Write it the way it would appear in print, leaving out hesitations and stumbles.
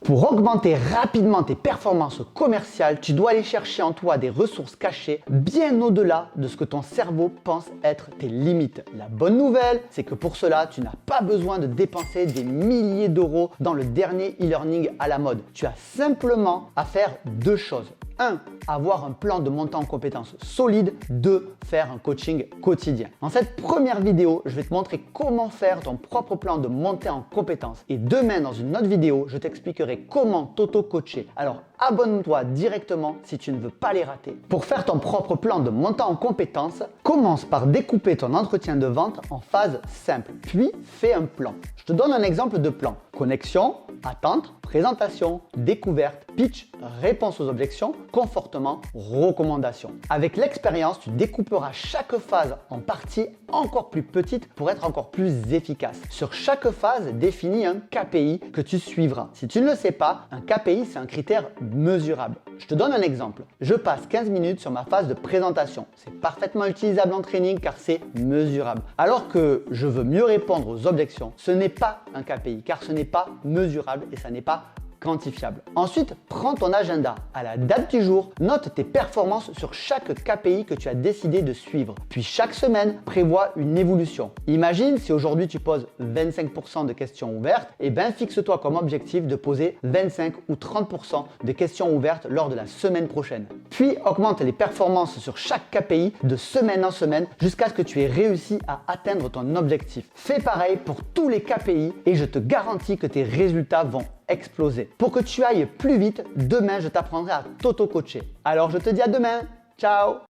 Pour augmenter rapidement tes performances commerciales, tu dois aller chercher en toi des ressources cachées bien au-delà de ce que ton cerveau pense être tes limites. La bonne nouvelle, c'est que pour cela, tu n'as pas besoin de dépenser des milliers d'euros dans le dernier e-learning à la mode. Tu as simplement à faire deux choses. 1. Avoir un plan de montée en compétences solide. 2. Faire un coaching quotidien. Dans cette première vidéo, je vais te montrer comment faire ton propre plan de montée en compétences. Et demain, dans une autre vidéo, je t'expliquerai comment t'auto-coacher. Alors, abonne-toi directement si tu ne veux pas les rater. Pour faire ton propre plan de montée en compétences, commence par découper ton entretien de vente en phases simples. Puis, fais un plan. Je te donne un exemple de plan. Connexion, attente, présentation, découverte, pitch, réponse aux objections, confortement, recommandation. Avec l'expérience, tu découperas chaque phase en parties encore plus petites pour être encore plus efficace. Sur chaque phase, définis un KPI que tu suivras. Si tu ne le sais pas, un KPI, c'est un critère mesurable. Je te donne un exemple. Je passe 15 minutes sur ma phase de présentation. C'est parfaitement utilisable en training car c'est mesurable. Alors que je veux mieux répondre aux objections, ce n'est pas un KPI car ce n'est pas mesurable et ça n'est pas quantifiable. Ensuite, prends ton agenda. À la date du jour, note tes performances sur chaque KPI que tu as décidé de suivre. Puis chaque semaine, prévois une évolution. Imagine si aujourd'hui tu poses 25% de questions ouvertes, et bien fixe-toi comme objectif de poser 25 ou 30% de questions ouvertes lors de la semaine prochaine. Puis augmente les performances sur chaque KPI de semaine en semaine jusqu'à ce que tu aies réussi à atteindre ton objectif. Fais pareil pour tous les KPI et je te garantis que tes résultats vont exploser. Pour que tu ailles plus vite, demain je t'apprendrai à t'auto-coacher. Alors je te dis à demain. Ciao!